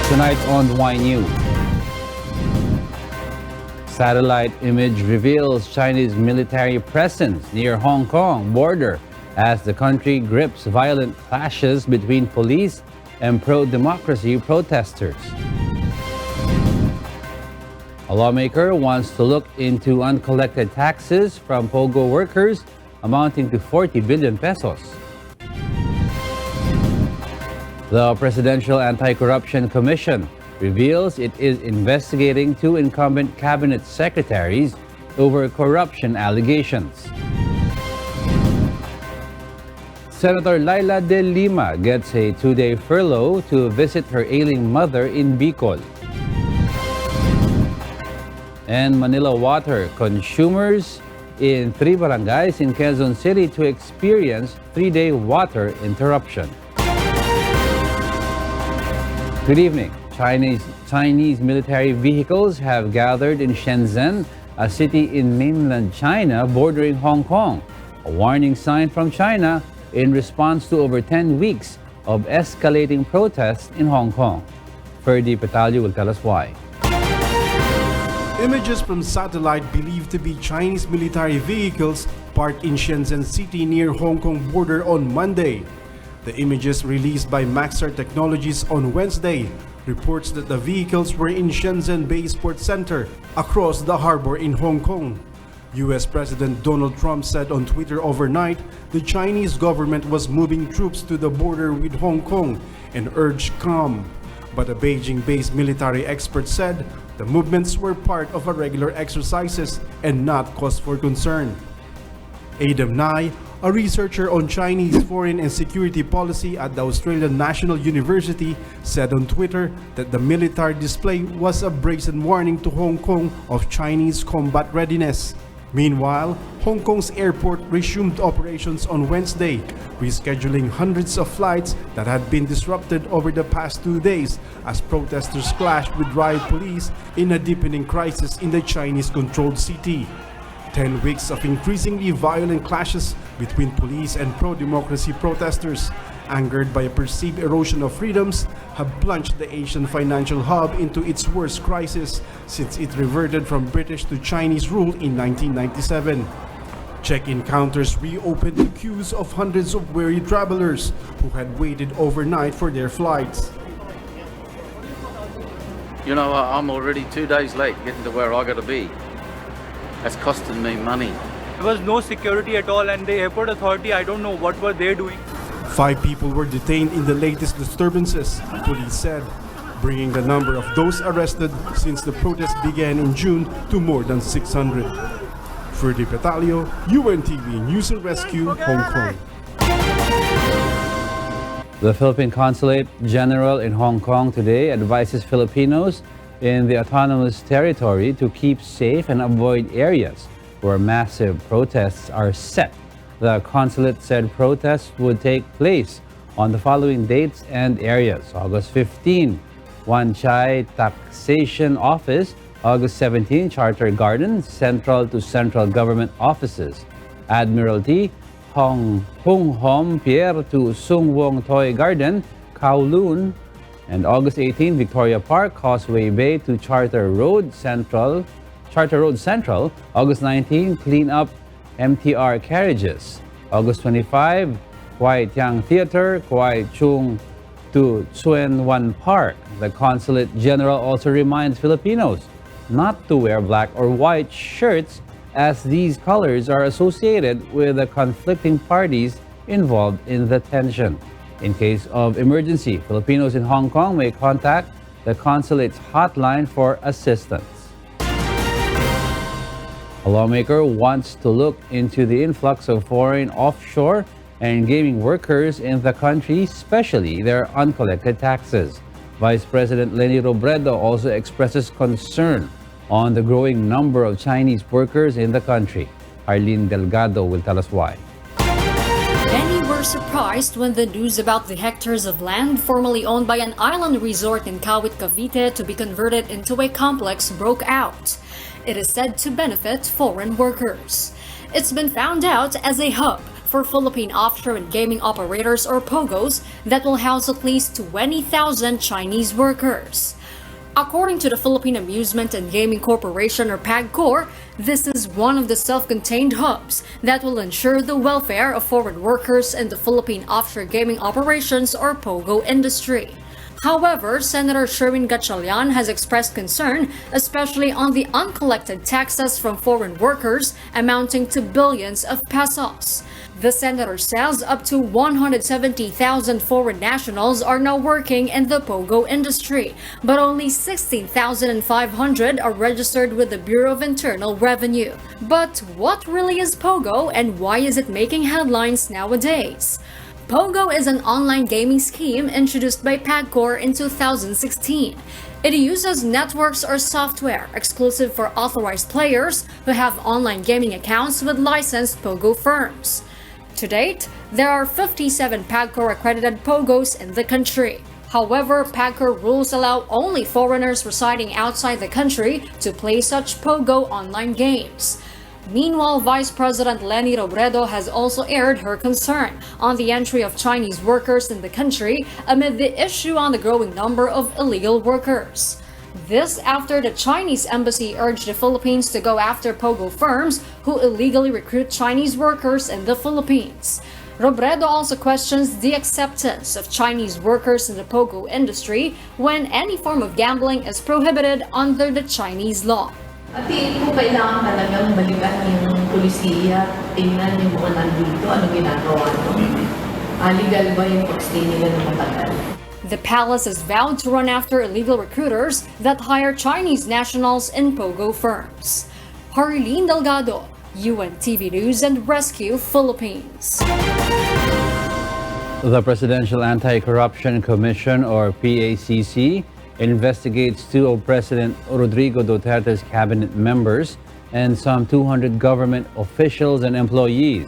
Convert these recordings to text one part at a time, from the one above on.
Tonight on Y News. Satellite image reveals Chinese military presence near Hong Kong border as the country grips violent clashes between police and pro-democracy protesters. A lawmaker wants to look into uncollected taxes from POGO workers amounting to 40 billion pesos. The Presidential Anti-Corruption Commission reveals it is investigating two incumbent cabinet secretaries over corruption allegations. Senator Laila de Lima gets a 2-day furlough to visit her ailing mother in Bicol. And Manila Water consumers in 3 barangays in Quezon City to experience 3-day water interruption. Good evening. Chinese military vehicles have gathered in Shenzhen, a city in mainland China bordering Hong Kong, a warning sign from China in response to over 10 weeks of escalating protests in Hong Kong. Ferdy Petalio will tell us why. Images from satellite believed to be Chinese military vehicles parked in Shenzhen city near Hong Kong border on Monday. The images released by Maxar Technologies on Wednesday reports that the vehicles were in Shenzhen Bay Sports Center across the harbor in Hong Kong. US President Donald Trump said on Twitter overnight the Chinese government was moving troops to the border with Hong Kong and urged calm. But a Beijing-based military expert said the movements were part of a regular exercises and not cause for concern. Adam Nai, a researcher on Chinese foreign and security policy at the Australian National University, said on Twitter that the military display was a brazen warning to Hong Kong of Chinese combat readiness. Meanwhile, Hong Kong's airport resumed operations on Wednesday, rescheduling hundreds of flights that had been disrupted over the past 2 days as protesters clashed with riot police in a deepening crisis in the Chinese-controlled city. 10 weeks of increasingly violent clashes between police and pro-democracy protesters, angered by a perceived erosion of freedoms, have plunged the Asian financial hub into its worst crisis since it reverted from British to Chinese rule in 1997. Check-in counters reopened to queues of hundreds of weary travelers who had waited overnight for their flights. You know, I'm already 2 days late getting to where I gotta be. That's costing me money. There was no security at all, and the airport authority, I don't know what were they doing. 5 people were detained in the latest disturbances, police said, bringing the number of those arrested since the protest began in June to more than 600. Ferdy Petalio, UNTV News and Rescue, Hong Kong. The Philippine Consulate General in Hong Kong today advises Filipinos in the autonomous territory to keep safe and avoid areas where massive protests are set. The consulate said protests would take place on the following dates and areas: August 15, Wan Chai Taxation Office; August 17, Charter Garden, Central to Central Government Offices; Admiralty, Hung Hom Pier to Sung Wong Toy Garden, Kowloon; and August 18, Victoria Park, Causeway Bay to Charter Road Central; August 19, Clean Up MTR Carriages; August 25, Kwai Tiang Theater, Kwai Chung to Tsuen Wan Park. The Consulate General also reminds Filipinos not to wear black or white shirts as these colors are associated with the conflicting parties involved in the tension. In case of emergency, Filipinos in Hong Kong may contact the consulate's hotline for assistance. A lawmaker wants to look into the influx of foreign offshore and gaming workers in the country, especially their uncollected taxes. Vice President Leni Robredo also expresses concern on the growing number of Chinese workers in the country. Arlene Delgado will tell us why. Many were surprised when the news about the hectares of land formerly owned by an island resort in Kawit, Cavite to be converted into a complex broke out. It is said to benefit foreign workers. It's been found out as a hub for Philippine offshore and gaming operators or POGOs that will house at least 20,000 Chinese workers. According to the Philippine Amusement and Gaming Corporation or PAGCOR, this is one of the self-contained hubs that will ensure the welfare of foreign workers in the Philippine offshore gaming operations or POGO industry. However, Senator Sherwin Gatchalian has expressed concern, especially on the uncollected taxes from foreign workers amounting to billions of pesos. The senator says up to 170,000 foreign nationals are now working in the POGO industry, but only 16,500 are registered with the Bureau of Internal Revenue. But what really is POGO and why is it making headlines nowadays? POGO is an online gaming scheme introduced by PAGCOR in 2016. It uses networks or software exclusive for authorized players who have online gaming accounts with licensed POGO firms. To date, there are 57 PAGCOR accredited POGOs in the country. However, PAGCOR rules allow only foreigners residing outside the country to play such POGO online games. Meanwhile, Vice President Leni Robredo has also aired her concern on the entry of Chinese workers in the country amid the issue on the growing number of illegal workers. This after the Chinese embassy urged the Philippines to go after POGO firms who illegally recruit Chinese workers in the Philippines. Robredo also questions the acceptance of Chinese workers in the POGO industry when any form of gambling is prohibited under the Chinese law. At tingin ko kailangan talagang balikan yung pulisiya, tingnan yung mga nandito, ano ginagawa nyo. Legal ba yung pag-stay nila ng matagal? The palace is vowed to run after illegal recruiters that hire Chinese nationals in POGO firms. Harleen Delgado, UNTV News and Rescue, Philippines. The Presidential Anti-Corruption Commission or PACC investigates two of President Rodrigo Duterte's cabinet members and some 200 government officials and employees.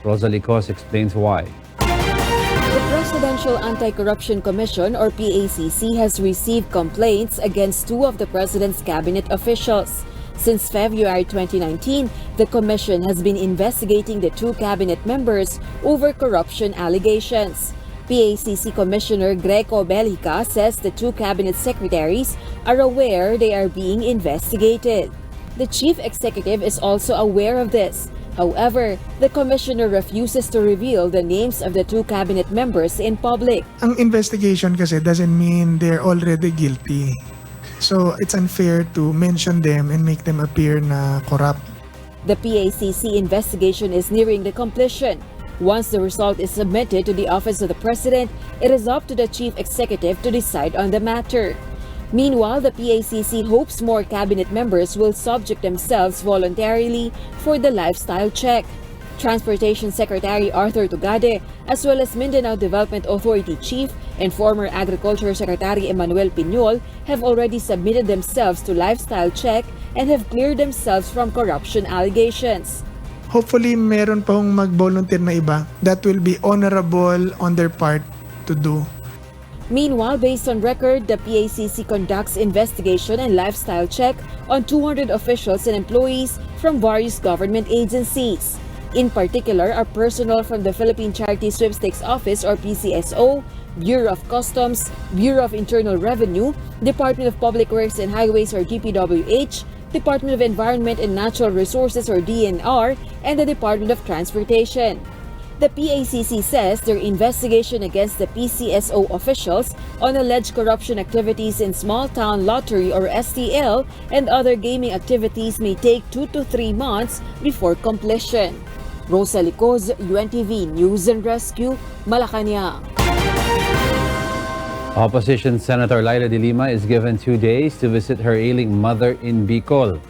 Rosalie Cos explains why. The Presidential Anti-Corruption Commission or PACC has received complaints against two of the President's cabinet officials. Since February 2019, the Commission has been investigating the two cabinet members over corruption allegations. PACC Commissioner Greco Bellica says the two cabinet secretaries are aware they are being investigated. The chief executive is also aware of this. However, the commissioner refuses to reveal the names of the two cabinet members in public. Ang investigation kasi doesn't mean they're already guilty. So it's unfair to mention them and make them appear na corrupt. The PACC investigation is nearing the completion. Once the result is submitted to the Office of the President, it is up to the Chief Executive to decide on the matter. Meanwhile, the PACC hopes more cabinet members will subject themselves voluntarily for the lifestyle check. Transportation Secretary Arthur Tugade, as well as Mindanao Development Authority Chief and former Agriculture Secretary Emmanuel Piñol have already submitted themselves to lifestyle check and have cleared themselves from corruption allegations. Hopefully, meron pa hong mag-volunteer na iba that will be honorable on their part to do. Meanwhile, based on record, the PACC conducts investigation and lifestyle check on 200 officials and employees from various government agencies. In particular, are personnel from the Philippine Charity Sweepstakes Office or PCSO, Bureau of Customs, Bureau of Internal Revenue, Department of Public Works and Highways or DPWH, Department of Environment and Natural Resources or DNR, and the Department of Transportation. The PACC says their investigation against the PCSO officials on alleged corruption activities in small town lottery or STL and other gaming activities may take 2 to 3 months before completion. Rosalie Cos, UNTV News and Rescue, Malacanang. Opposition Senator Laila de Lima is given 2 days to visit her ailing mother in Bicol.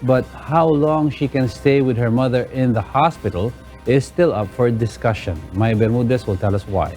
But how long she can stay with her mother in the hospital is still up for discussion. Maya Bermudez will tell us why.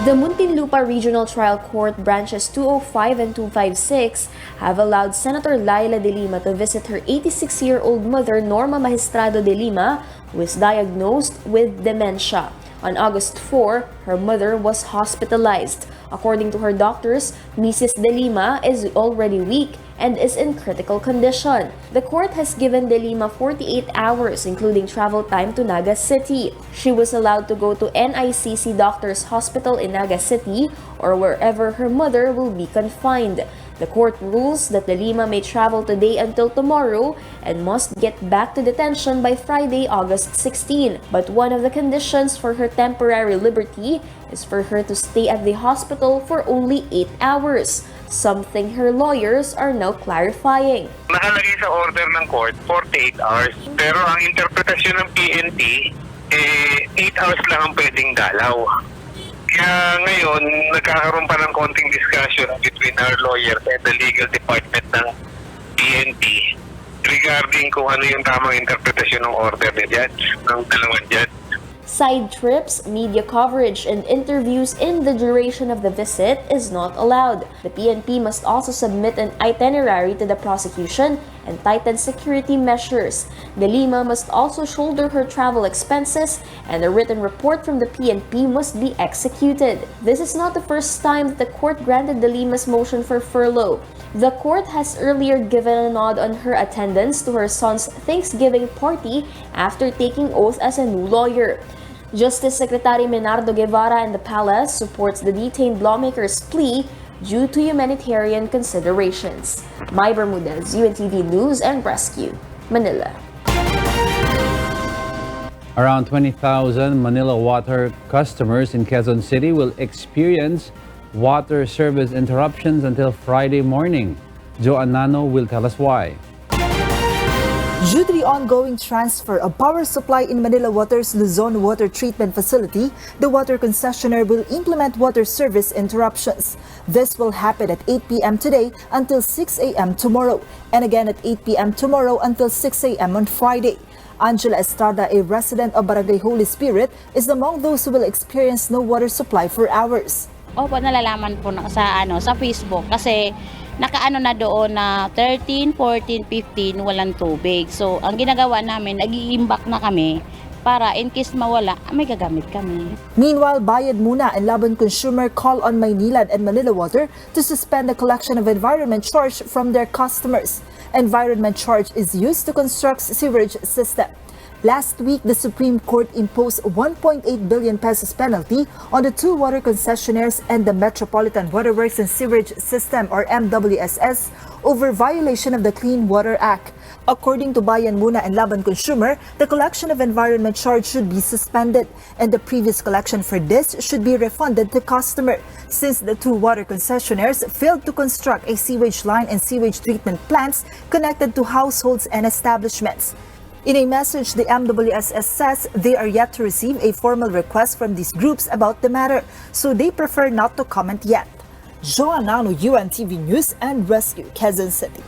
The Muntinlupa Regional Trial Court branches 205 and 256 have allowed Senator Laila de Lima to visit her 86-year-old mother Norma Magistrado de Lima, who is diagnosed with dementia. On August 4, her mother was hospitalized. According to her doctors, Mrs. de Lima is already weak and is in critical condition. The court has given De Lima 48 hours, including travel time to Naga City. She was allowed to go to NICC Doctors Hospital in Naga City or wherever her mother will be confined. The court rules that De Lima may travel today until tomorrow and must get back to detention by Friday, August 16. But one of the conditions for her temporary liberty is for her to stay at the hospital for only 8 hours, something her lawyers are now clarifying. Nakalagay sa order ng court, 48 hours. Pero ang interpretasyon ng PNP, 8 hours lang ang pwedeng dalaw. Kaya ngayon, nagkakaroon pa ng konting discussion between our lawyers and the legal department ng PNP regarding kung ano yung tamang interpretasyon ng order ni judge, ng dalawang judge. Side trips, media coverage, and interviews in the duration of the visit is not allowed. The PNP must also submit an itinerary to the prosecution and tighten security measures. De Lima must also shoulder her travel expenses, and a written report from the PNP must be executed. This is not the first time that the court granted De Lima's motion for furlough. The court has earlier given a nod on her attendance to her son's Thanksgiving party after taking oath as a new lawyer. Justice Secretary Menardo Guevara in the palace supports the detained lawmaker's plea due to humanitarian considerations. Mai Bermudez, UNTV News and Rescue, Manila. Around 20,000 Manila Water customers in Quezon City will experience water service interruptions until Friday morning. Joe Anano will tell us why. Due to the ongoing transfer of power supply in Manila Water's Luzon Water Treatment Facility, the water concessionaire will implement water service interruptions. This will happen at 8 p.m. today until 6 a.m. tomorrow, and again at 8 p.m. tomorrow until 6 a.m. on Friday. Angela Estrada, a resident of Barangay Holy Spirit, is among those who will experience no water supply for hours. Opo, nalalaman po sa Facebook kasi nakaano na doon na 13, 14, 15 walang tubig. So, ang ginagawa namin, nag-iimbak na kami para in case mawala, may gagamit kami. Meanwhile, Bayad Muna and Laban Consumer call on Maynilad and Manila Water to suspend the collection of environment charge from their customers. Environment charge is used to construct sewerage system. Last week, the Supreme Court imposed 1.8 billion pesos penalty on the two water concessionaires and the Metropolitan Waterworks and Sewerage System or MWSS over violation of the Clean Water Act. According to Bayan Muna and Laban Consumer, the collection of environment charge should be suspended and the previous collection for this should be refunded to customer since the two water concessionaires failed to construct a sewage line and sewage treatment plants connected to households and establishments. In a message, the MWSS says they are yet to receive a formal request from these groups about the matter, so they prefer not to comment yet. Joanano, UNTV News and Rescue, Quezon City.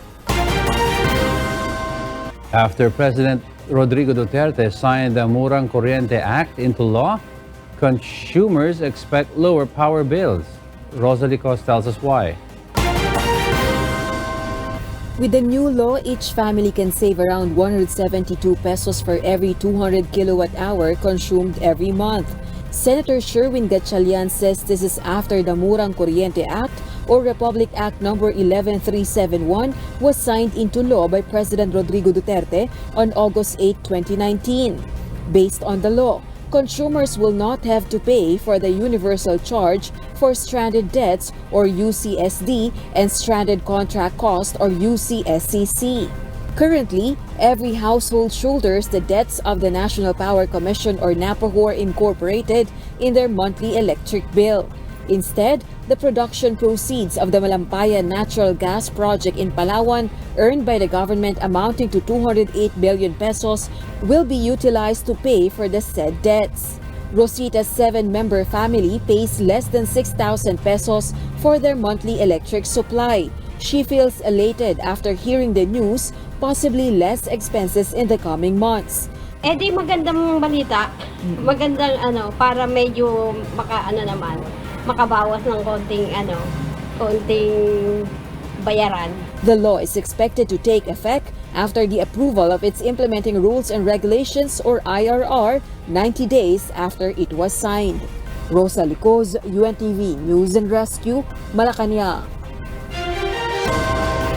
After President Rodrigo Duterte signed the Murang Kuryente Act into law, consumers expect lower power bills. Rosalie Cos tells us why. With the new law, each family can save around 172 pesos for every 200 kilowatt-hour consumed every month. Senator Sherwin Gatchalian says this is after the Murang Kuryente Act or Republic Act No. 11371 was signed into law by President Rodrigo Duterte on August 8, 2019. Based on the law, consumers will not have to pay for the universal charge for stranded debts or UCSD and stranded contract cost or UCSCC. Currently, every household shoulders the debts of the National Power Commission or NAPOHOR Incorporated in their monthly electric bill. Instead, the production proceeds of the Malampayan Natural Gas Project in Palawan, earned by the government amounting to 208 billion pesos, will be utilized to pay for the said debts. Rosita's 7-member family pays less than 6,000 pesos for their monthly electric supply. She feels elated after hearing the news, possibly less expenses in the coming months. Eh di magandang balita, magandang para medyo makabawas ng konting bayaran. The law is expected to take effect after the approval of its implementing rules and regulations or IRR 90 days after it was signed. Rosa Licoz, UNTV News and Rescue, Malacanang.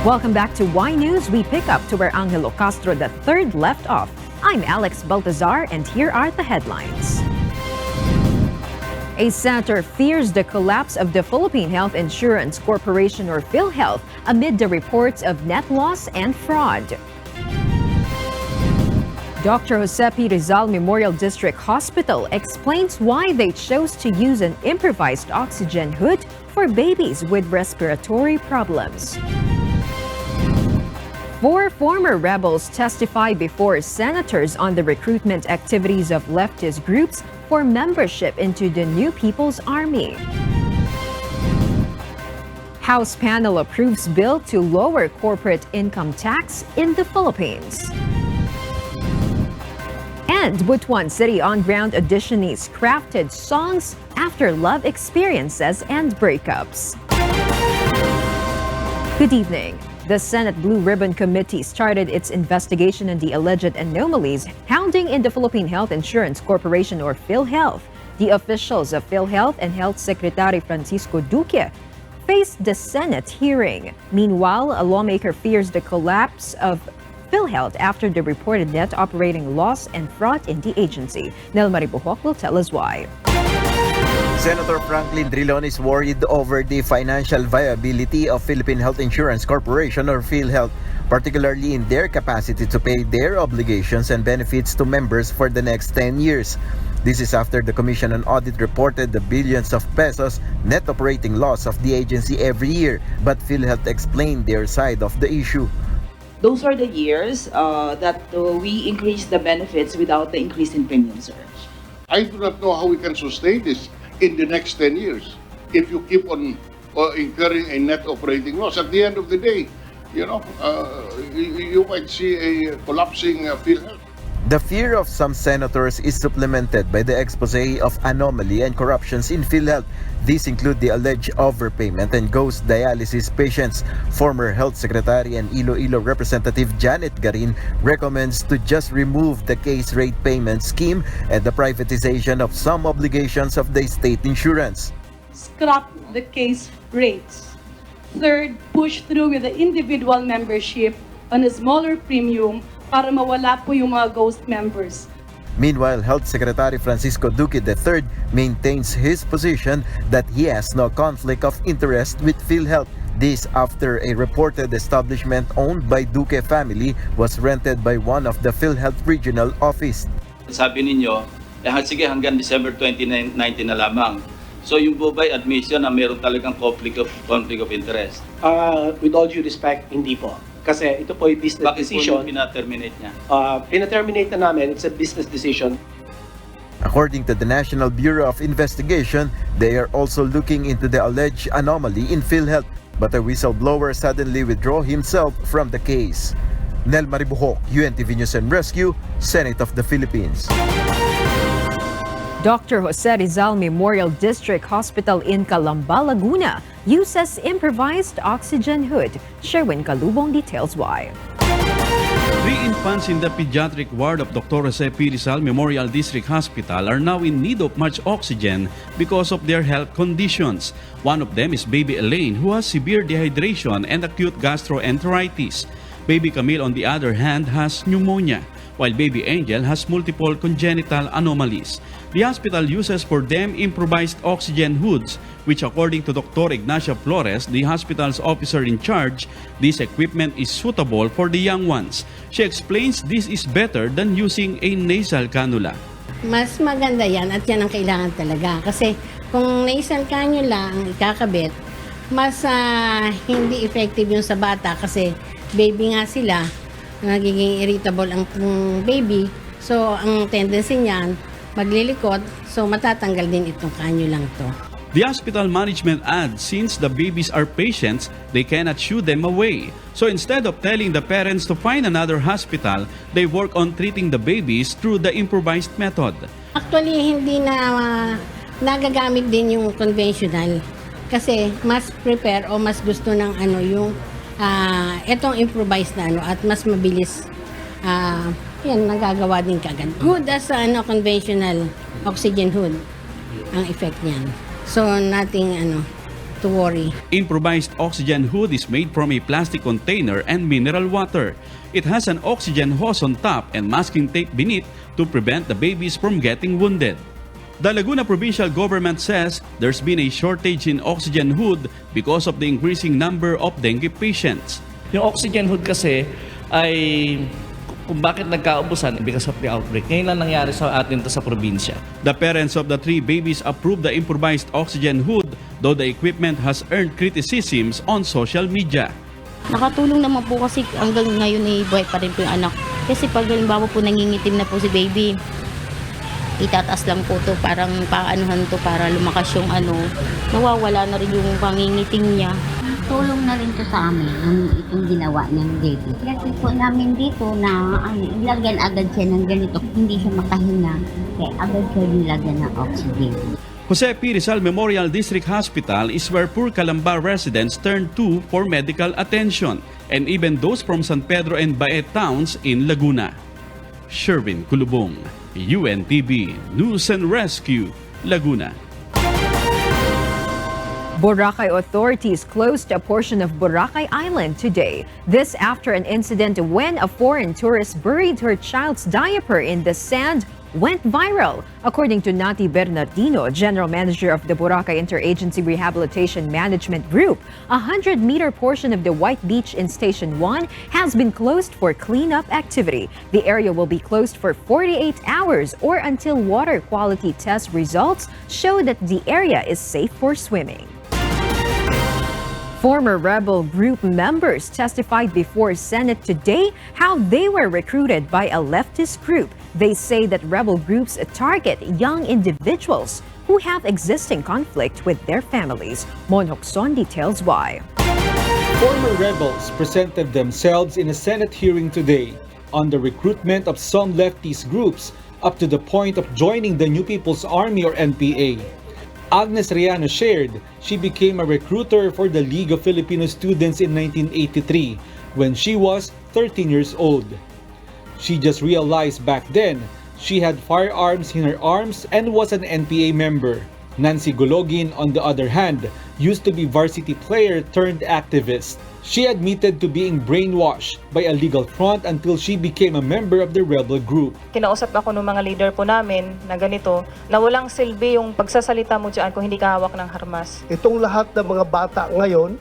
Welcome back to Y News. We pick up to where Angelo Castro III left off. I'm Alex Baltazar, and here are the headlines. A senator fears the collapse of the Philippine Health Insurance Corporation, or PhilHealth, amid the reports of net loss and fraud. Dr. Jose P. Rizal Memorial District Hospital explains why they chose to use an improvised oxygen hood for babies with respiratory problems. 4 former rebels testify before senators on the recruitment activities of leftist groups for membership into the New People's Army. House panel approves bill to lower corporate income tax in the Philippines. And Butuan City on-ground auditionees crafted songs after love experiences and breakups. Good evening. The Senate Blue Ribbon Committee started its investigation on the alleged anomalies hounding in the Philippine Health Insurance Corporation, or PhilHealth. The officials of PhilHealth and Health Secretary Francisco Duque faced the Senate hearing. Meanwhile, a lawmaker fears the collapse of PhilHealth after the reported net operating loss and fraud in the agency. Nel Maribuhok will tell us why. Senator Franklin Drilon is worried over the financial viability of Philippine Health Insurance Corporation, or PhilHealth, particularly in their capacity to pay their obligations and benefits to members for the next 10 years. This is after the Commission on Audit reported the billions of pesos net operating loss of the agency every year, but PhilHealth explained their side of the issue. Those are the years that we increased the benefits without the increase in premium surge. I do not know how we can sustain this in the next 10 years if you keep on incurring a net operating loss. At the end of the day, you might see a collapsing PhilHealth. The fear of some senators is supplemented by the expose of anomaly and corruptions in PhilHealth. These include the alleged overpayment and ghost dialysis patients. Former Health Secretary and Iloilo Representative Janet Garin recommends to just remove the case rate payment scheme and the privatization of some obligations of the state insurance. Scrap the case rates. Third, push through with the individual membership on a smaller premium para mawala po yung mga ghost members. Meanwhile, Health Secretary Francisco Duque III maintains his position that he has no conflict of interest with PhilHealth. This after a reported establishment owned by Duque family was rented by one of the PhilHealth regional office. Sabi ninyo, sige hanggang December 2019 na lamang. So yung po ba'y admission na meron talagang conflict of interest? With all due respect, hindi po. Kasi ito po ay business decision. Bakit po pina-terminate niya? Pina-terminate na namin. It's a business decision. According to the National Bureau of Investigation, they are also looking into the alleged anomaly in PhilHealth, but a whistleblower suddenly withdrew himself from the case. Nel Maribuhok, UNTV News and Rescue, Senate of the Philippines. Dr. Jose Rizal Memorial District Hospital in Calamba, Laguna uses improvised oxygen hood. Sherwin Kalubong details why. 3 infants in the pediatric ward of Dr. Jose P. Rizal Memorial District Hospital are now in need of much oxygen because of their health conditions. One of them is baby Elaine, who has severe dehydration and acute gastroenteritis. Baby Camille, on the other hand, has pneumonia, while baby Angel has multiple congenital anomalies. The hospital uses for them improvised oxygen hoods, which according to Dr. Ignacia Flores, the hospital's officer in charge, this equipment is suitable for the young ones. She explains this is better than using a nasal cannula. Mas maganda yan at yan ang kailangan talaga. Kasi kung nasal cannula ang ikakabit, mas hindi effective yung sa bata kasi baby nga sila, nagiging irritable ang baby. So, ang tendency niyan, maglilikot, so matatanggal din itong cannulang to. The hospital management adds since the babies are patients, they cannot shoo them away. So instead of telling the parents to find another hospital, they work on treating the babies through the improvised method. Actually, hindi na nagagamit din yung conventional kasi mas prepare o mas gusto ng yung itong improvised na at mas mabilis yan nagagawa din kagad. Good as conventional oxygen hood ang effect niyan. So nating to worry. Improvised oxygen hood is made from a plastic container and mineral water. It has an oxygen hose on top and masking tape beneath to prevent the babies from getting wounded. The Laguna Provincial Government says there's been a shortage in oxygen hood because of the increasing number of dengue patients. Yung oxygen hood kasi ay kung bakit nagkaubusan because of the outbreak. Ngayon lang nangyari sa atin to sa probinsya. The parents of the 3 babies approved the improvised oxygen hood, though the equipment has earned criticisms on social media. Nakatulong naman po kasi hanggang ngayon ay buhay pa rin po yung anak. Kasi pag halimbawa po nangingitim na po si baby, itataas lang po to, parang paanuhan to para lumakas yung nawawala na rin yung pangingiting niya. Tulong na rin to sa amin, itong ginawa ng baby. Kasi po namin dito na ilagyan agad siya ng ganito, hindi siya makahinga, kaya agad siya nilagyan ng oxygen. Jose P. Rizal Memorial District Hospital is where poor Calamba residents turn to for medical attention, and even those from San Pedro and Baet towns in Laguna. Sherwin Kulubong, UNTV News and Rescue, Laguna. Boracay authorities closed a portion of Boracay Island today. This after an incident when a foreign tourist buried her child's diaper in the sand went viral. According to Nati Bernardino, General Manager of the Boracay Interagency Rehabilitation Management Group, a 100-meter portion of the White Beach in Station 1 has been closed for cleanup activity. The area will be closed for 48 hours or until water quality test results show that the area is safe for swimming. Former rebel group members testified before Senate today how they were recruited by a leftist group. They say that rebel groups target young individuals who have existing conflict with their families. Mon Hokson details why. Former rebels presented themselves in a Senate hearing today on the recruitment of some leftist groups up to the point of joining the New People's Army or NPA. Agnes Riano shared she became a recruiter for the League of Filipino Students in 1983 when she was 13 years old. She just realized back then she had firearms in her arms and was an NPA member. Nancy Gologin, on the other hand, used to be varsity player turned activist. She admitted to being brainwashed by a legal front until she became a member of the rebel group. Kinausap ako ng mga leader po namin na ganito, na walang silbi yung pagsasalita mo dyan kung hindi ka hawak ng harmas. Itong lahat ng mga bata ngayon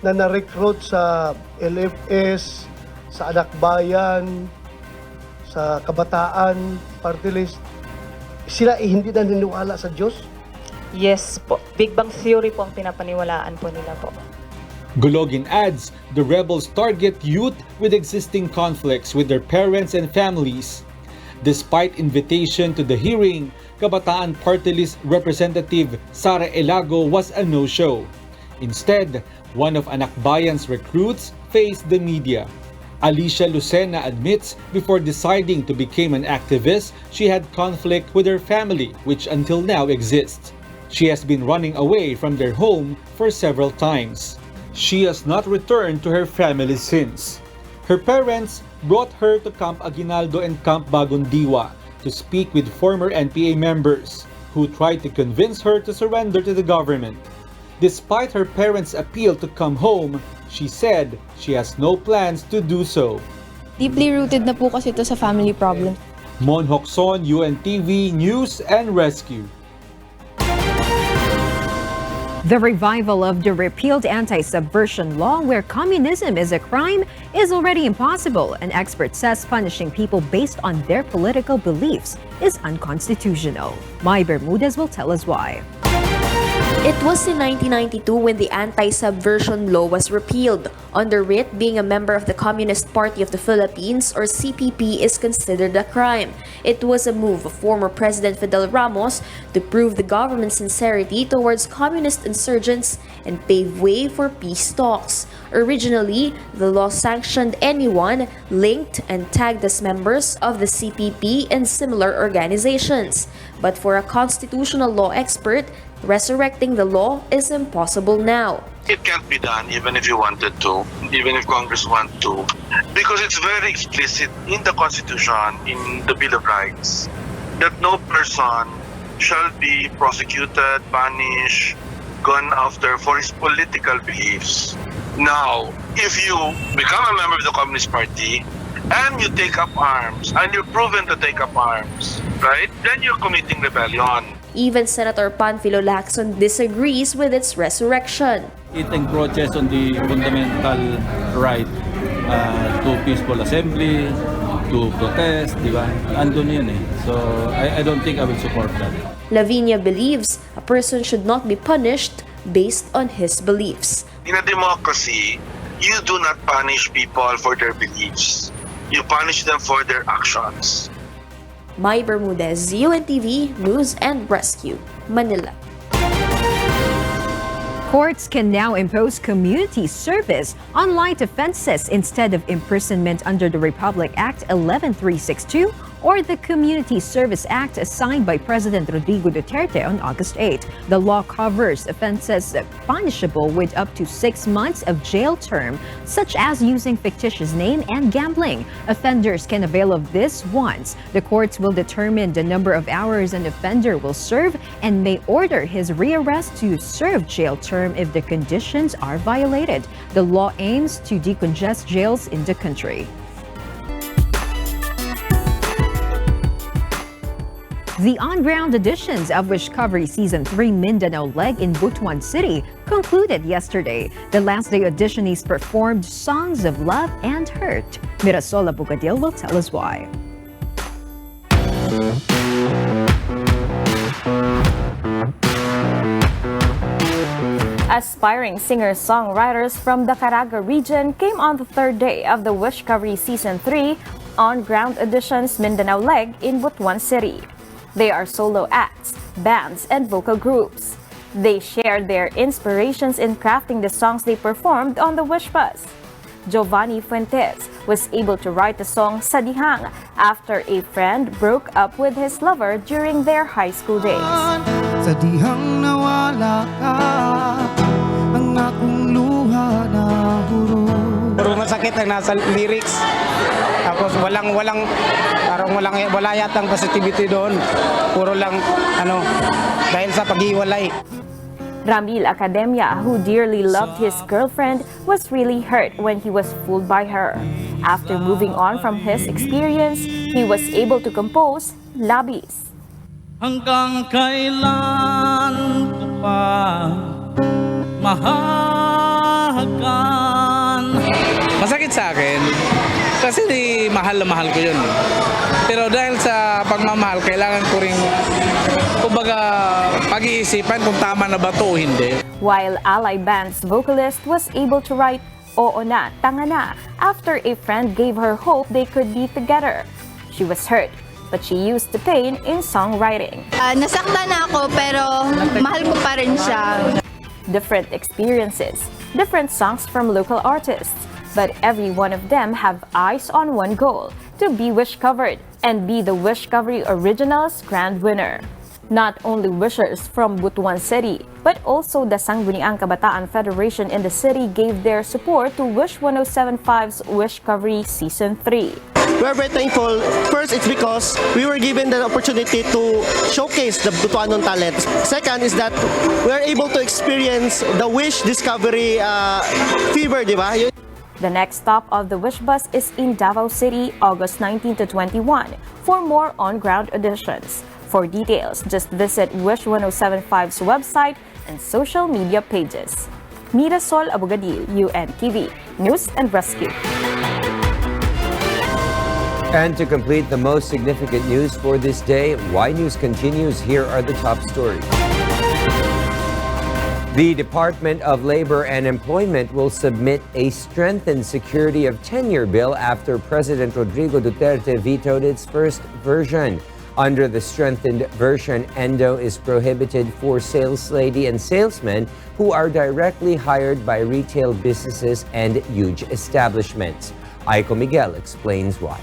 na na-recruit sa LFS, sa Anak Bayan, sa Kabataan, Party List, sila hindi na niniwala sa Diyos? Yes po. Big Bang Theory po ang pinapaniwalaan po nila po. Gologin adds the rebels target youth with existing conflicts with their parents and families. Despite invitation to the hearing, Kabataan Party List Representative Sara Elago was a no-show. Instead, one of Anak Bayan's recruits faced the media. Alicia Lucena admits before deciding to become an activist, she had conflict with her family, which until now exists. She has been running away from their home for several times. She has not returned to her family since. Her parents brought her to Camp Aguinaldo and Camp Bagong Diwa to speak with former NPA members who tried to convince her to surrender to the government. Despite her parents' appeal to come home, she said she has no plans to do so. Deeply rooted na po kasi ito sa family problem. Mon Hokson, UNTV News and Rescue. The revival of the repealed anti-subversion law where communism is a crime is already impossible. An expert says punishing people based on their political beliefs is unconstitutional. Mai Bermudez will tell us why. It was in 1992 when the anti-subversion law was repealed. Under it, being a member of the Communist Party of the Philippines or CPP is considered a crime. It was a move of former President Fidel Ramos to prove the government's sincerity towards communist insurgents and pave way for peace talks. Originally, the law sanctioned anyone linked and tagged as members of the CPP and similar organizations. But for a constitutional law expert, resurrecting the law is impossible now. It can't be done even if you wanted to, even if Congress want to, because it's very explicit in the Constitution, in the Bill of Rights, that no person shall be prosecuted, punished, gone after for his political beliefs. Now, if you become a member of the Communist Party and you take up arms, and you're proven to take up arms, right, then you're committing rebellion. Even Senator Panfilo Lacson disagrees with its resurrection. It encroaches on the fundamental right to peaceful assembly, to protest, di ba? Andun yun eh. So, I don't think I will support that. Lavinia believes a person should not be punished based on his beliefs. In a democracy, you do not punish people for their beliefs. You punish them for their actions. Mai Bermudez, UNTV News and Rescue, Manila. Courts can now impose community service on light offenses instead of imprisonment under the Republic Act 11362 or the Community Service Act signed by President Rodrigo Duterte on August 8. The law covers offenses punishable with up to 6 months of jail term, such as using fictitious name and gambling. Offenders can avail of this once. The courts will determine the number of hours an offender will serve and may order his rearrest to serve jail term if the conditions are violated. The law aims to decongest jails in the country. The on-ground editions of Wishcovery Season 3 Mindanao Leg in Butuan City concluded yesterday. The last day auditionees performed songs of love and hurt. Mirasol Bugadil will tell us why. Aspiring singer-songwriters from the Caraga region came on the third day of the Wishcovery Season 3 on-ground auditions Mindanao Leg in Butuan City. They are solo acts, bands, and vocal groups. They shared their inspirations in crafting the songs they performed on the Wish Bus. Giovanni Fuentes was able to write the song Sadihang after a friend broke up with his lover during their high school days. Sadihang nawala ka, ang akong luha na huro. Puro masakit ang nasa lyrics. Tapos wala yatang positivity doon. Puro lang dahil sa paghiwalay. Ramil Academia, who dearly loved his girlfriend, was really hurt when he was fooled by her. After moving on from his experience, he was able to compose Labis. Hanggang kailan ko pa mahahagan. Masakit sa akin kasi mahal na mahal ko yun. Pero dahil sa pagmamahal, kailangan ko rin kumbaga pag-iisipan kung tama na ba ito o hindi. While Ally Band's vocalist was able to write Oo Na, Tanga Na after a friend gave her hope they could be together. She was hurt, but she used the pain in songwriting. Nasaktan na ako pero mahal ko pa rin siya. Different experiences, different songs from local artists, but every one of them have eyes on one goal, to be wish-covered and be the Wishcovery Originals Grand Winner. Not only wishers from Butuan City, but also the Sangguniang Kabataan Federation in the city gave their support to Wish 107.5's Wishcovery Season 3. We're very thankful. First, it's because we were given the opportunity to showcase the Butuanon talents. Second is that we're able to experience the Wish Discovery fever, di ba? The next stop of the Wish Bus is in Davao City, August 19 to 21, for more on-ground auditions. For details, just visit Wish 107.5's website and social media pages. Mirasol Abugadil, UNTV, News and Rescue. And to complete the most significant news for this day, Y News continues. Here are the top stories. The Department of Labor and Employment will submit a strengthened security of tenure bill after President Rodrigo Duterte vetoed its first version. Under the strengthened version, endo is prohibited for sales lady and salesmen who are directly hired by retail businesses and huge establishments. Aiko Miguel explains why.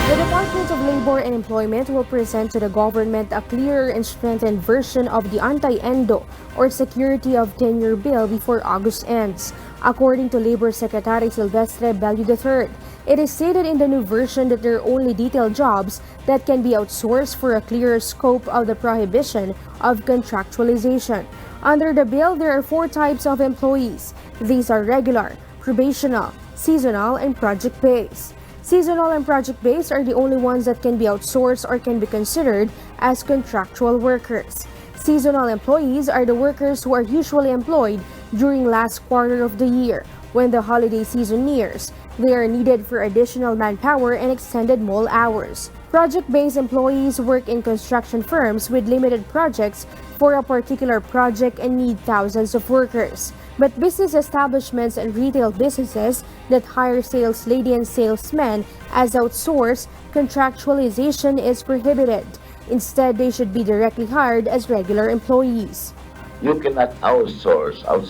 The Department of Labor and Employment will present to the government a clearer and strengthened version of the anti-endo or security of tenure bill before August ends. According to Labor Secretary Silvestre Bello III, it is stated in the new version that there are only detailed jobs that can be outsourced for a clearer scope of the prohibition of contractualization. Under the bill, there are 4 types of employees. These are regular, probational, seasonal, and project-based. Seasonal and project-based are the only ones that can be outsourced or can be considered as contractual workers. Seasonal employees are the workers who are usually employed during last quarter of the year. When the holiday season nears, they are needed for additional manpower and extended mall hours. Project-based employees work in construction firms with limited projects for a particular project and need thousands of workers. But business establishments and retail businesses that hire sales lady and salesmen as outsourced, contractualization is prohibited. Instead, they should be directly hired as regular employees. You cannot outsource a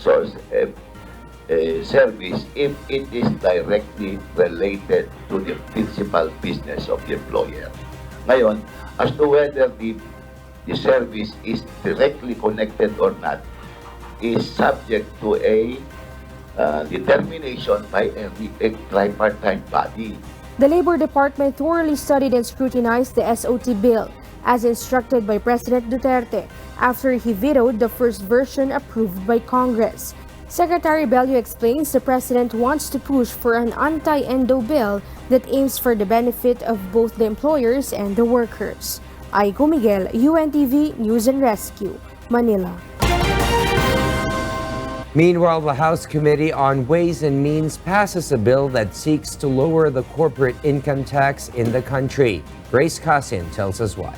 service if it is directly related to the principal business of the employer. Ngayon, as to whether the service is directly connected or not is subject to a determination by a tripartite body. The Labor Department thoroughly studied and scrutinized the SOT bill, as instructed by President Duterte, after he vetoed the first version approved by Congress. Secretary Bello explains the President wants to push for an anti-endo bill that aims for the benefit of both the employers and the workers. Aiko Miguel, UNTV News and Rescue, Manila. Meanwhile, the House Committee on Ways and Means passes a bill that seeks to lower the corporate income tax in the country. Grace Casin tells us why.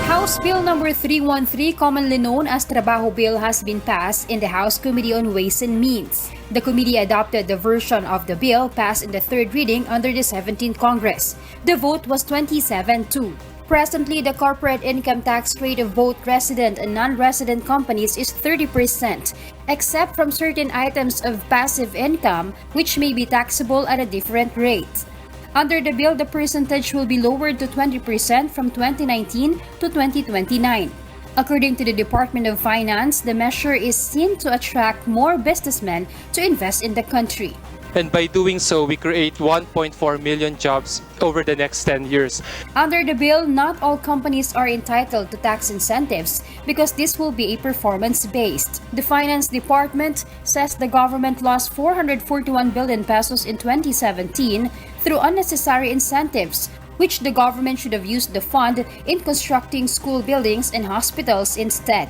House Bill number 313, commonly known as Trabajo Bill, has been passed in the House Committee on Ways and Means. The committee adopted the version of the bill passed in the third reading under the 17th Congress. The vote was 27-2. Presently, the corporate income tax rate of both resident and non-resident companies is 30%, except from certain items of passive income, which may be taxable at a different rate. Under the bill, the percentage will be lowered to 20% from 2019 to 2029. According to the Department of Finance, the measure is seen to attract more businessmen to invest in the country. And by doing so, we create 1.4 million jobs over the next 10 years. Under the bill, not all companies are entitled to tax incentives because this will be a performance-based. The Finance Department says the government lost 441 billion pesos in 2017 through unnecessary incentives, which the government should have used the fund in constructing school buildings and hospitals instead.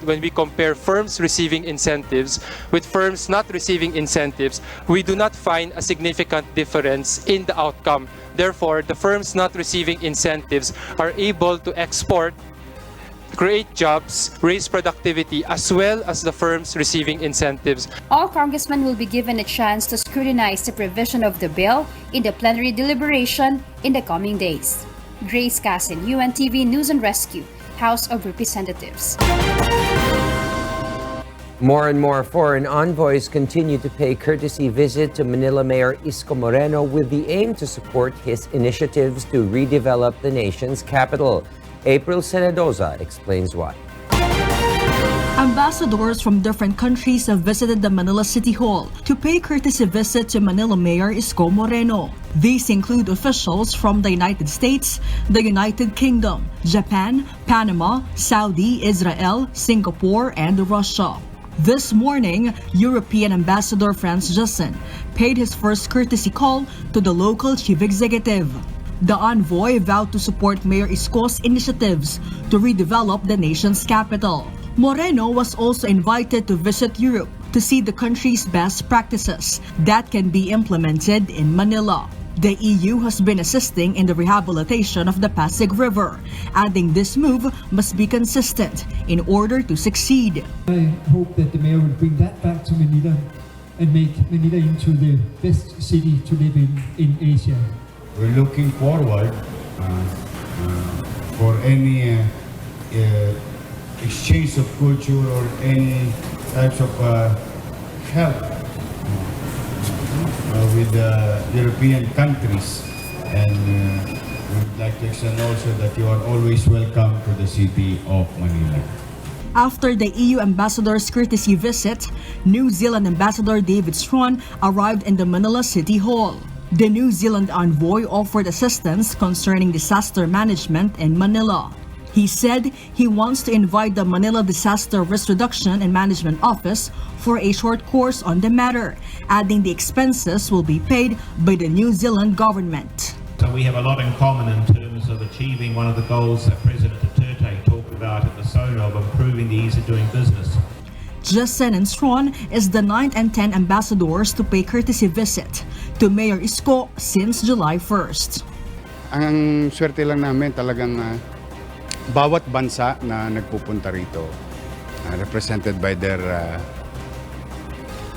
When we compare firms receiving incentives with firms not receiving incentives, we do not find a significant difference in the outcome. Therefore, the firms not receiving incentives are able to export, create jobs, raise productivity, as well as the firms receiving incentives. All congressmen will be given a chance to scrutinize the provision of the bill in the plenary deliberation in the coming days. Grace Casin, UNTV News and Rescue, House of Representatives. More and more foreign envoys continue to pay courtesy visit to Manila Mayor Isko Moreno with the aim to support his initiatives to redevelop the nation's capital. April Senadoza explains why. Ambassadors from different countries have visited the Manila City Hall to pay courtesy visit to Manila Mayor Isko Moreno. These include officials from the United States, the United Kingdom, Japan, Panama, Saudi, Israel, Singapore, and Russia. This morning, European Ambassador Franz Jessen paid his first courtesy call to the local chief executive. The envoy vowed to support Mayor Isko's initiatives to redevelop the nation's capital. Moreno was also invited to visit Europe to see the country's best practices that can be implemented in Manila. The EU has been assisting in the rehabilitation of the Pasig River, adding this move must be consistent in order to succeed. I hope that the mayor will bring that back to Manila and make Manila into the best city to live in Asia. We're looking forward for any exchange of culture or any types of help with European countries, and we would like to extend also that you are always welcome to the city of Manila. After the EU ambassador's courtesy visit, New Zealand Ambassador David Strawn arrived in the Manila City Hall. The New Zealand envoy offered assistance concerning disaster management in Manila. He said he wants to invite the Manila Disaster Risk Reduction and Management Office for a short course on the matter, adding the expenses will be paid by the New Zealand government. So we have a lot in common in terms of achieving one of the goals that President Duterte talked about at the SONA of improving the ease of doing business. Jessen and Strawn is the 9th and 10th ambassadors to pay courtesy visit to Mayor Isko since July 1st. Ang swerte lang namin talagang bawat bansa na nagpupunta rito, represented by their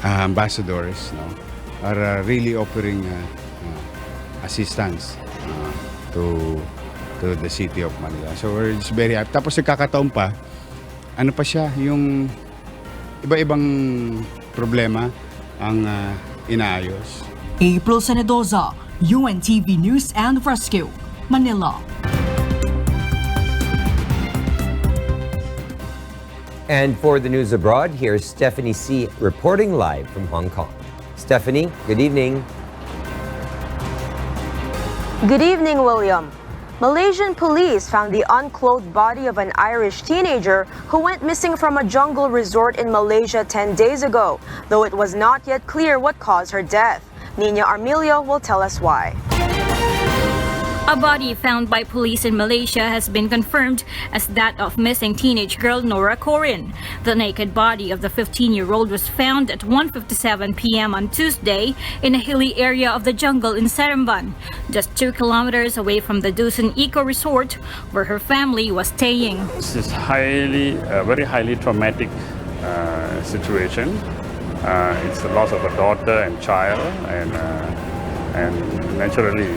ambassadors, are really offering assistance to the city of Manila. So we're just very happy. Tapos nagkakataon pa, ano pa siya, yung iba-ibang problema ang inaayos. April Senedoza, UNTV News and Rescue, Manila. And for the news abroad, here's Stephanie C. reporting live from Hong Kong. Stephanie, good evening. Good evening, William. Malaysian police found the unclothed body of an Irish teenager who went missing from a jungle resort in Malaysia 10 days ago, though it was not yet clear what caused her death. Nina Armilio will tell us why. A body found by police in Malaysia has been confirmed as that of missing teenage girl Nora Corin. The naked body of the 15-year-old was found at 1:57 p.m. on Tuesday in a hilly area of the jungle in Seremban, just 2 kilometers away from the Dusun Eco Resort where her family was staying. This is very highly traumatic situation. It's the loss of a daughter and child, and naturally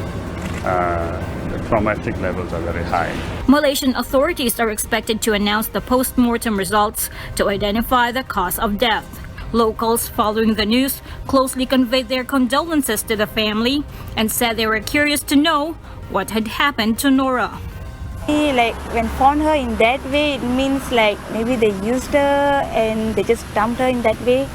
the traumatic levels are very high. Malaysian authorities are expected to announce the post-mortem results to identify the cause of death. Locals following the news closely conveyed their condolences to the family and said they were curious to know what had happened to Nora. Like when found her in that way, it means like maybe they used her and they just dumped her in that way.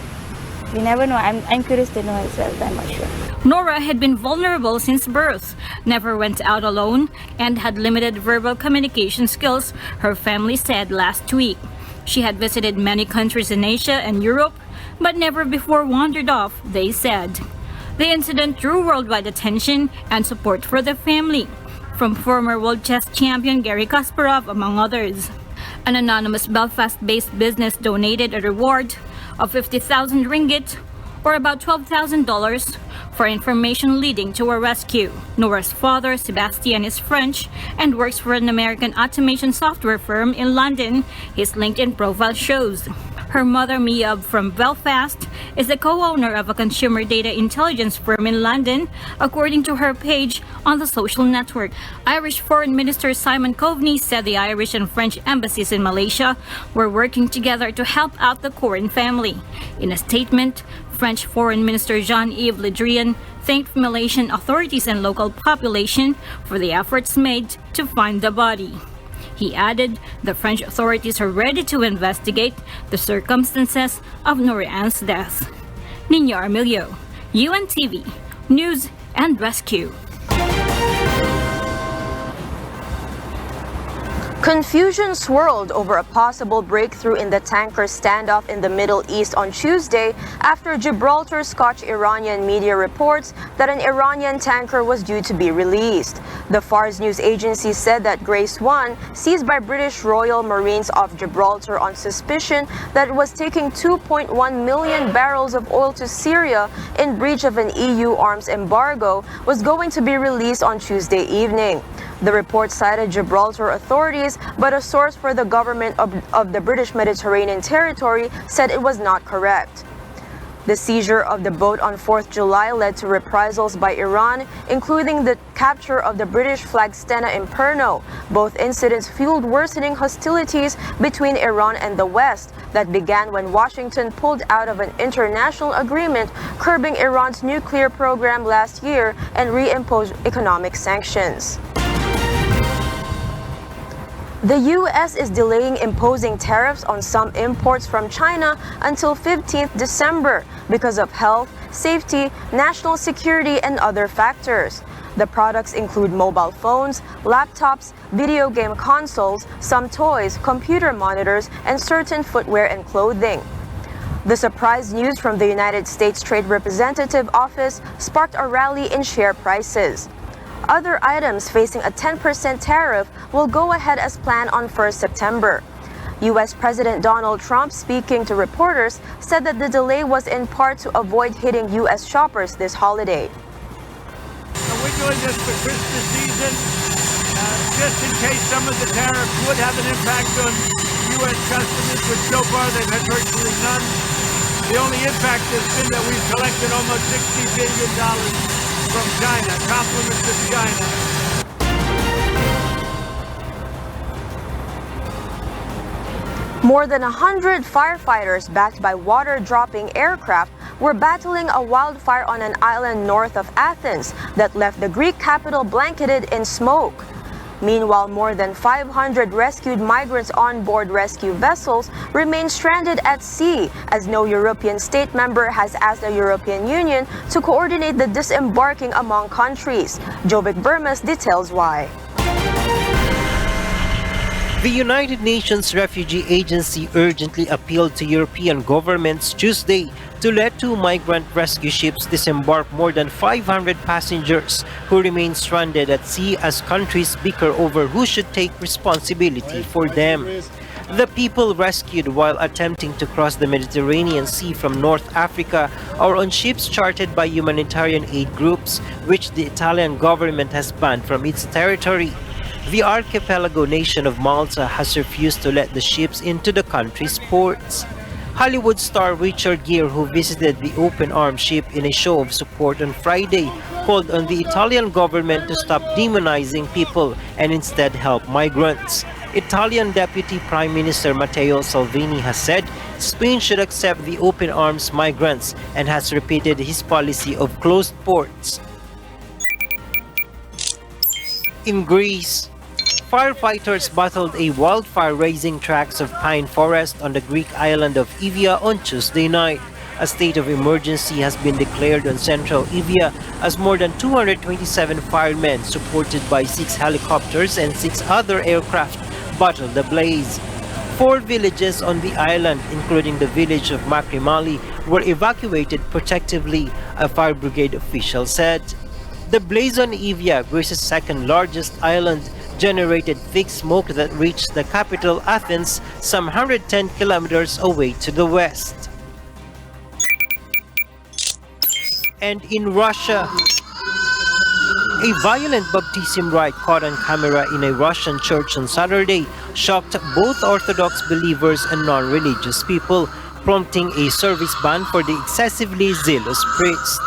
We never know. I'm curious to know as well. I'm not sure. Nora had been vulnerable since birth, never went out alone, and had limited verbal communication skills, her family said last week. She had visited many countries in Asia and Europe, but never before wandered off, they said. The incident drew worldwide attention and support for the family, from former world chess champion Garry Kasparov, among others. An anonymous Belfast-based business donated a reward of 50,000 ringgit, or about $12,000, for information leading to a rescue. Nora's father, Sebastian, is French and works for an American automation software firm in London, his LinkedIn profile shows. Her mother, Mia from Belfast, is the co-owner of a consumer data intelligence firm in London, according to her page on the social network. Irish Foreign Minister Simon Coveney said the Irish and French embassies in Malaysia were working together to help out the Corin family. In a statement, French Foreign Minister Jean-Yves Le Drian thanked Malaysian authorities and local population for the efforts made to find the body. He added the French authorities are ready to investigate the circumstances of Nora Ann's death. Nina Armilio, UNTV, News and Rescue. Confusion swirled over a possible breakthrough in the tanker standoff in the Middle East on Tuesday after Gibraltar Scotch-Iranian media reports that an Iranian tanker was due to be released. The Fars news agency said that Grace 1, seized by British Royal Marines off Gibraltar on suspicion that it was taking 2.1 million barrels of oil to Syria in breach of an EU arms embargo, was going to be released on Tuesday evening. The report cited Gibraltar authorities, but a source for the government of the British Mediterranean territory said it was not correct. The seizure of the boat on 4th July led to reprisals by Iran, including the capture of the British flag Stena Imperno. Both incidents fueled worsening hostilities between Iran and the West that began when Washington pulled out of an international agreement curbing Iran's nuclear program last year and reimposed economic sanctions. The U.S. is delaying imposing tariffs on some imports from China until 15th December because of health, safety, national security, and other factors. The products include mobile phones, laptops, video game consoles, some toys, computer monitors, and certain footwear and clothing. The surprise news from the United States Trade Representative Office sparked a rally in share prices. Other items facing a 10% tariff will go ahead as planned on 1st September. U.S. President Donald Trump, speaking to reporters, said that the delay was in part to avoid hitting U.S. shoppers this holiday. We're doing this for Christmas season, just in case some of the tariffs would have an impact on U.S. customers, which so far they've had virtually none. The only impact has been that we've collected almost $60 billion from China, compliments of China. More than 100 firefighters backed by water-dropping aircraft were battling a wildfire on an island north of Athens that left the Greek capital blanketed in smoke. Meanwhile, more than 500 rescued migrants on board rescue vessels remain stranded at sea as no European state member has asked the European Union to coordinate the disembarking among countries. Jovic Burmas details why. The United Nations Refugee Agency urgently appealed to European governments Tuesday to let 2 migrant rescue ships disembark more than 500 passengers who remain stranded at sea as countries bicker over who should take responsibility for them. The people rescued while attempting to cross the Mediterranean Sea from North Africa are on ships chartered by humanitarian aid groups, which the Italian government has banned from its territory. The archipelago nation of Malta has refused to let the ships into the country's ports. Hollywood star Richard Gere, who visited the open-armed ship in a show of support on Friday, called on the Italian government to stop demonizing people and instead help migrants. Italian Deputy Prime Minister Matteo Salvini has said Spain should accept the open arms migrants and has repeated his policy of closed ports. In Greece, firefighters battled a wildfire-raising tracts of pine forest on the Greek island of Evia on Tuesday night. A state of emergency has been declared on central Evia as more than 227 firemen, supported by 6 helicopters and 6 other aircraft, battled the blaze. 4 villages on the island, including the village of Makrimali, were evacuated protectively, a fire brigade official said. The blaze on Evia, Greece's second largest island, generated thick smoke that reached the capital Athens, some 110 kilometers away to the west. And in Russia, a violent baptism rite caught on camera in a Russian church on Saturday shocked both Orthodox believers and non-religious people, prompting a service ban for the excessively zealous priest.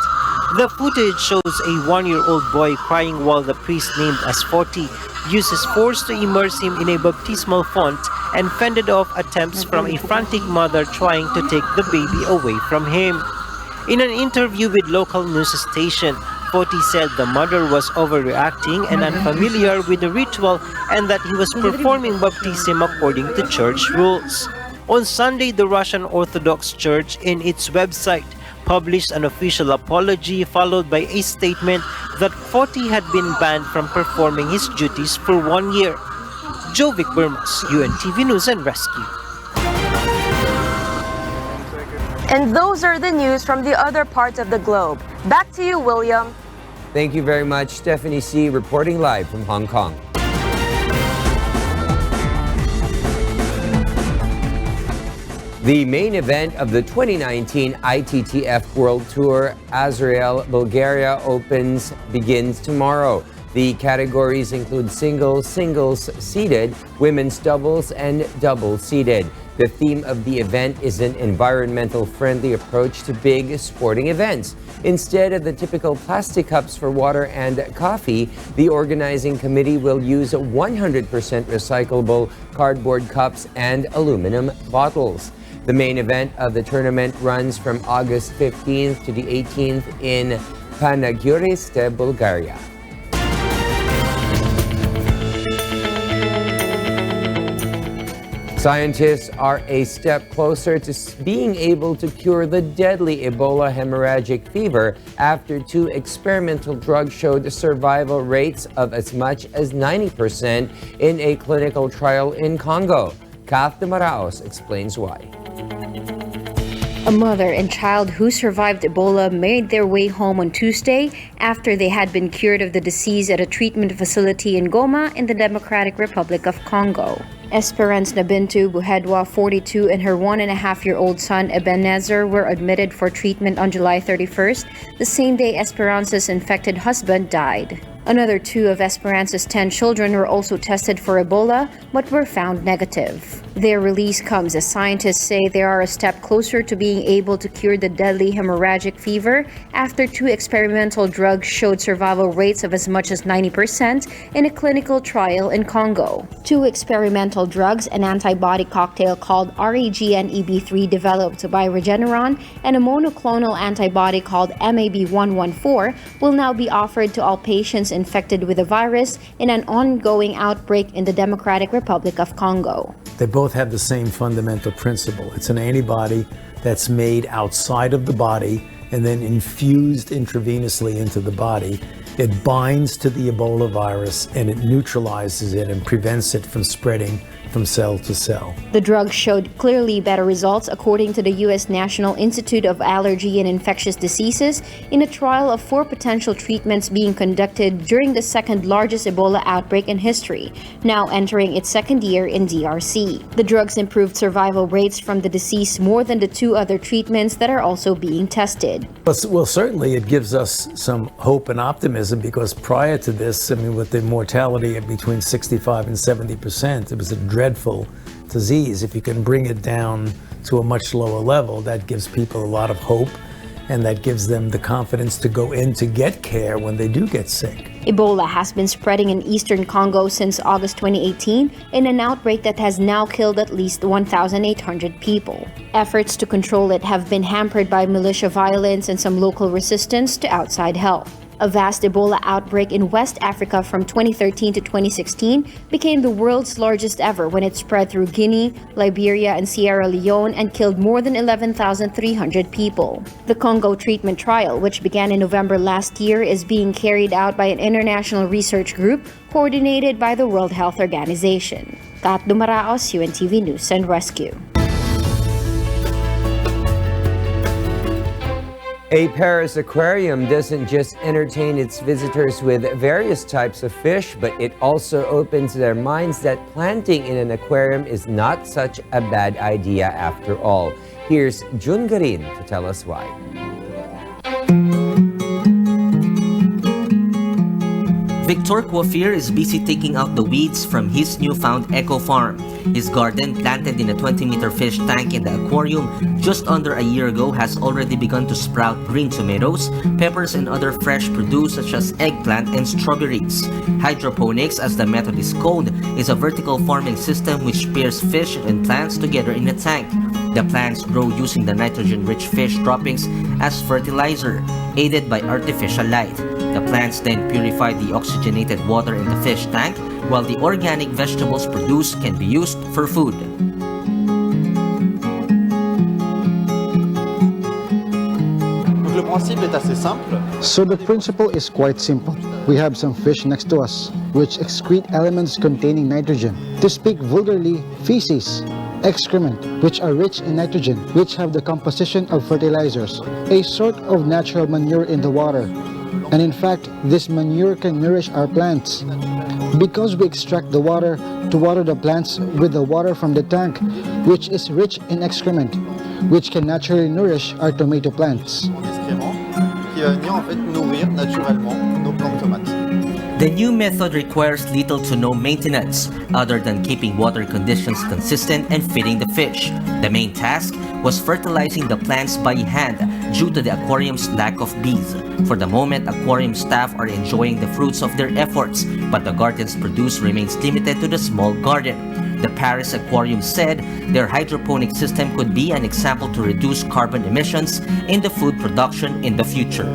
The footage shows a 1-year-old boy crying while the priest, named as 40, uses force to immerse him in a baptismal font and fended off attempts from a frantic mother trying to take the baby away from him. In an interview with local news station, Foti said the mother was overreacting and unfamiliar with the ritual and that he was performing baptism according to church rules. On Sunday, the Russian Orthodox Church, in its website, published an official apology followed by a statement that Foti had been banned from performing his duties for 1 year. Jovic Burmas, UNTV News and Rescue. And those are the news from the other parts of the globe. Back to you, William. Thank you very much, Stephanie C., reporting live from Hong Kong. The main event of the 2019 ITTF World Tour, Azrael, Bulgaria begins tomorrow. The categories include singles, seated, women's doubles, and double seated. The theme of the event is an environmental-friendly approach to big sporting events. Instead of the typical plastic cups for water and coffee, the organizing committee will use 100% recyclable cardboard cups and aluminum bottles. The main event of the tournament runs from August 15th to the 18th in Panagyuriste, Bulgaria. Scientists are a step closer to being able to cure the deadly Ebola hemorrhagic fever after 2 experimental drugs showed survival rates of as much as 90% in a clinical trial in Congo. Kath de Maraos explains why. A mother and child who survived Ebola made their way home on Tuesday after they had been cured of the disease at a treatment facility in Goma in the Democratic Republic of Congo. Esperance Nabintu Buhedwa, 42, and her 1.5-year-old son Ebenezer were admitted for treatment on July 31st, the same day Esperance's infected husband died. Another 2 of Esperance's 10 children were also tested for Ebola, but were found negative. Their release comes as scientists say they are a step closer to being able to cure the deadly hemorrhagic fever after 2 experimental drugs showed survival rates of as much as 90% in a clinical trial in Congo. 2 experimental drugs, an antibody cocktail called REGN-EB3 developed by Regeneron, and a monoclonal antibody called MAB114, will now be offered to all patients infected with the virus in an ongoing outbreak in the Democratic Republic of Congo. They both have the same fundamental principle. It's an antibody that's made outside of the body and then infused intravenously into the body. It binds to the Ebola virus and it neutralizes it and prevents it from spreading from cell to cell. The drug showed clearly better results according to the U.S. National Institute of Allergy and Infectious Diseases in a trial of 4 potential treatments being conducted during the second largest Ebola outbreak in history, now entering its 2nd year in DRC. The drugs improved survival rates from the disease more than the 2 other treatments that are also being tested. Well, certainly it gives us some hope and optimism because prior to this, with the mortality of between 65 and 70%, it was a dreadful disease. If you can bring it down to a much lower level, that gives people a lot of hope and that gives them the confidence to go in to get care when they do get sick. Ebola has been spreading in eastern Congo since August 2018 in an outbreak that has now killed at least 1,800 people. Efforts to control it have been hampered by militia violence and some local resistance to outside help. A vast Ebola outbreak in West Africa from 2013 to 2016 became the world's largest ever when it spread through Guinea, Liberia, and Sierra Leone and killed more than 11,300 people. The Congo treatment trial, which began in November last year, is being carried out by an international research group coordinated by the World Health Organization. Kat Dumaraos, UNTV News and Rescue. A Paris aquarium doesn't just entertain its visitors with various types of fish, but it also opens their minds that planting in an aquarium is not such a bad idea after all. Here's Jun Garin to tell us why. Victor Coiffure is busy taking out the weeds from his newfound eco farm. His garden, planted in a 20-meter fish tank in the aquarium just under a year ago, has already begun to sprout green tomatoes, peppers, and other fresh produce such as eggplant and strawberries. Hydroponics, as the method is called, is a vertical farming system which pairs fish and plants together in a tank. The plants grow using the nitrogen-rich fish droppings as fertilizer, aided by artificial light. The plants then purify the oxygenated water in the fish tank, while the organic vegetables produced can be used for food. So the principle is quite simple. We have some fish next to us, which excrete elements containing nitrogen. To speak vulgarly, feces, excrement, which are rich in nitrogen, which have the composition of fertilizers, a sort of natural manure in the water. And in fact, this manure can nourish our plants. Because we extract the water to water the plants with the water from the tank, which is rich in excrement, which can naturally nourish our tomato plants. The new method requires little to no maintenance, other than keeping water conditions consistent and feeding the fish. The main task was fertilizing the plants by hand due to the aquarium's lack of bees. For the moment, aquarium staff are enjoying the fruits of their efforts, but the garden's produce remains limited to the small garden. The Paris Aquarium said their hydroponic system could be an example to reduce carbon emissions in the food production in the future.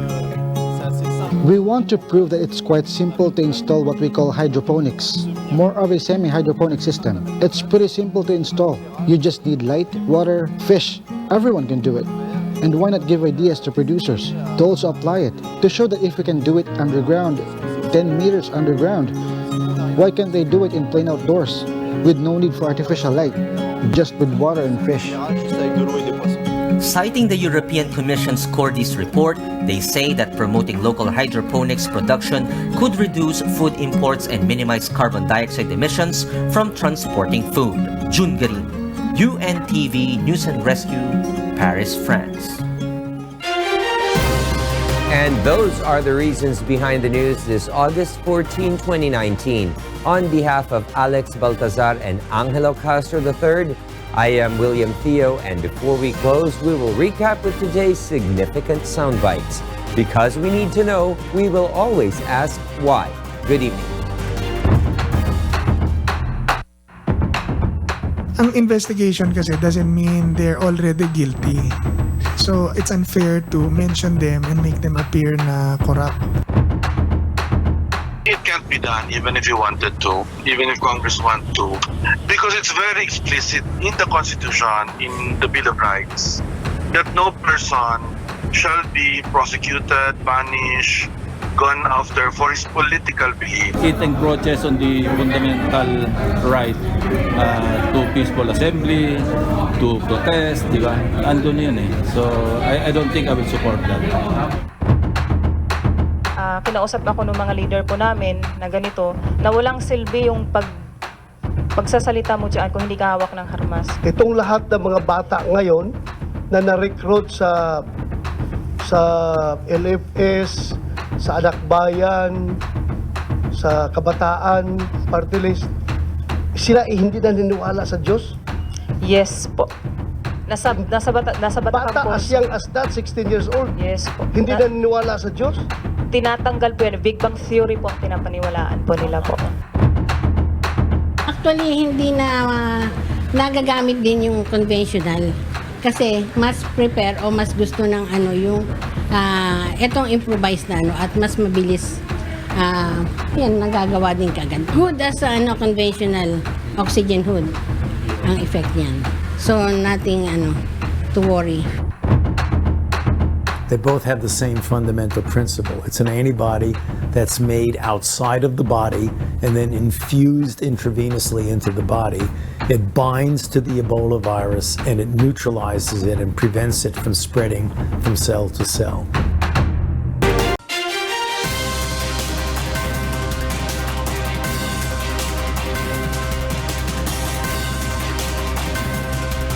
We want to prove that it's quite simple to install what we call hydroponics. more of a semi-hydroponic system. It's pretty simple to install. You just need light, water, fish. Everyone can do it. And why not give ideas to producers to also apply it, to show that if we can do it underground, 10 meters underground, why can't they do it in plain outdoors with no need for artificial light, just with water and fish? Citing the European Commission's Cordis report, they say that promoting local hydroponics production could reduce food imports and minimize carbon dioxide emissions from transporting food. June Garin, UNTV News and Rescue, Paris, France. And those are the reasons behind the news this August 14, 2019. On behalf of Alex Baltazar and Angelo Castro III, I am William Theo, and before we close, we will recap with today's significant sound bites. Because we need to know, we will always ask why. Good evening. Ang investigation kasi doesn't mean they're already guilty. So it's unfair to mention them and make them appear na corrupt. It can't be done even if you wanted to, even if Congress want to, because it's very explicit in the Constitution, in the Bill of Rights, that no person shall be prosecuted, punished, gone after for his political belief. It encroaches on the fundamental right to peaceful assembly, to protest, di ba? Andun yun eh. So, I don't think I will support that. Kinausap ako ng mga leader po namin na ganito, na walang silbi yung pagsasalita mo dyan kung hindi ka hawak ng harmas. Itong lahat ng mga bata ngayon na na-recruit sa LFS, sa Anak Bayan, sa Kabataan, Party List, sila hindi na niniwala sa Diyos? Yes po. Nasa bata as young as that, 16 years old. Yes po. Hindi na niniwala sa Diyos? Tinatanggal po yan. Big Bang Theory po ang pinapaniwalaan po nila po. Actually, hindi na nagagamit din yung conventional. Kasi mas prepare o mas gusto ng yung itong improvised na at mas mabilis yan nagagawa din kagad. Good as conventional oxygen hood ang effect niyan. So nothing to worry. They both have the same fundamental principle. It's an antibody that's made outside of the body and then infused intravenously into the body. It binds to the Ebola virus and it neutralizes it and prevents it from spreading from cell to cell.